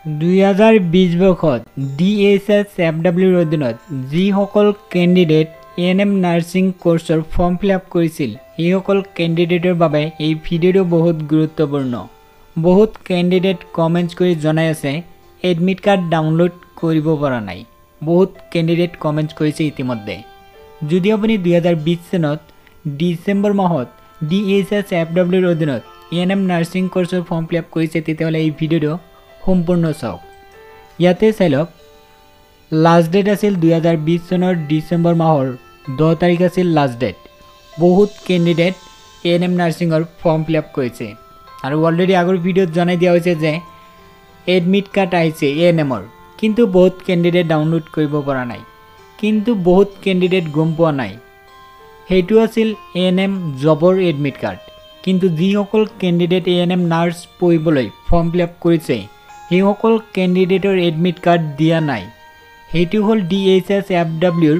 2020 বৰ্ষত DSSFWৰ অধীনত যিসকল কেণ্ডিডেট এএনএম নাৰ্ছিং কোৰ্চৰ ফৰ্ম ফিলআপ কৰিছিল সেইসকল কেণ্ডিডেটৰ বাবে এই ভিডিঅ'টো বহুত গুৰুত্বপূৰ্ণ। বহুত কেণ্ডিডেট কমেন্টছ কৰি জনাই আছে এডমিট কাৰ্ড ডাউনলোড কৰিব পৰা নাই। বহুত কেণ্ডিডেট কমেন্টছ কৰিছে ইতিমধ্যে। যদি আপুনি 2020 চনত ডিসেম্বৰ মাহত DSSFWৰ অধীনত এএনএম নাৰ্ছিং কোৰ্চৰ ফৰ্ম ফিলআপ কৰিছে তেতিয়াহ'লে এই ভিডিঅ'টো সম্পূৰ্ণ চাওক। ইয়াতে চাই লওক লাষ্ট ডেট আছিল 2020 চনৰ ডিসেম্বৰ মাহৰ 10 তাৰিখ আছিল লাষ্ট ডেট। বহুত কেণ্ডিডেট এএনএম নাৰ্ছিঙৰ ফৰ্ম ফিলআপ কৰিছে আৰু অলৰেডি আগৰ ভিডিঅ'ত জনাই দিয়া হৈছে যে এডমিট কাৰ্ড আহিছে এএনএমৰ, কিন্তু বহুত কেণ্ডিডেট ডাউনলোড কৰিব পৰা নাই। কিন্তু বহুত কেণ্ডিডেট গম পোৱা নাই সেইটো আছিল এএনএম জবৰ এডমিট কাৰ্ড। কিন্তু যিসকল কেণ্ডিডেট এএনএম নাৰ্ছ পঢ়িবলৈ ফৰ্ম ফিলআপ কৰিছে সেইসকল কেণ্ডিডেটৰ এডমিট কাৰ্ড দিয়া নাই। সেইটো হ'ল DSSFWৰ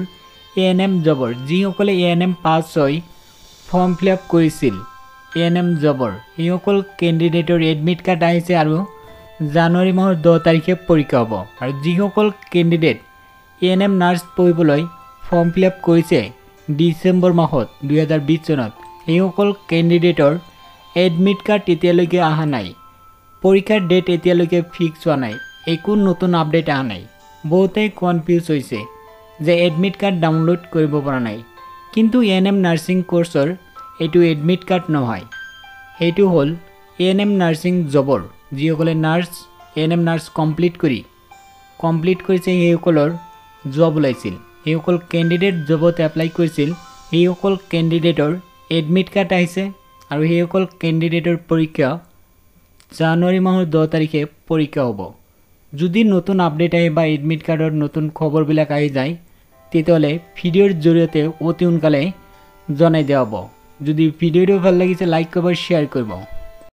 এএনএম জবৰ। যিসকলে এএনএম পাছ হৈ ফৰ্ম ফিলআপ কৰিছিল এএনএম জবৰ সেইসকল কেণ্ডিডেটৰ এডমিট কাৰ্ড আহিছে আৰু জানুৱাৰী মাহৰ 10 তাৰিখে পৰীক্ষা হ'ব। আৰু যিসকল কেণ্ডিডেট এএনএম নাৰ্ছ পঢ়িবলৈ ফৰ্ম ফিলআপ কৰিছে ডিসেম্বৰ মাহত 2020 চনত সেইসকল কেণ্ডিডেটৰ এডমিট কাৰ্ড এতিয়ালৈকে অহা নাই। পৰীক্ষাৰ ডেট এতিয়ালৈকে ফিক্স হোৱা নাই, একো নতুন আপডেট অহা নাই। বহুতেই কনফিউজ হৈছে যে এডমিট কাৰ্ড ডাউনলোড কৰিব পৰা নাই। কিন্তু এএনএম নাৰ্ছিং কোৰ্চৰ এইটো এডমিট কাৰ্ড নহয়, সেইটো হ'ল এএনএম নাৰ্ছিং জবৰ। যিসকলে এএনএম নাৰ্ছ কমপ্লিট কৰিছে সেইসকলৰ জব ওলাইছিল, সেইসকল কেণ্ডিডেট জবত এপ্লাই কৰিছিল সেইসকল কেণ্ডিডেটৰ এডমিট কাৰ্ড আহিছে আৰু সেইসকল কেণ্ডিডেটৰ পৰীক্ষা জানুৱাৰী মাহৰ 10 তাৰিখে পৰীক্ষা হ'ব। যদি নতুন আপডেট আহে বা এডমিট কাৰ্ডৰ নতুন খবৰবিলাক আহি যায় তেতিয়াহ'লে ভিডিঅ'ৰ জৰিয়তে অতি সোনকালে জনাই দিয়া হ'ব। যদি ভিডিঅ'টো ভাল লাগিছে লাইক কৰিব, শ্বেয়াৰ কৰিব।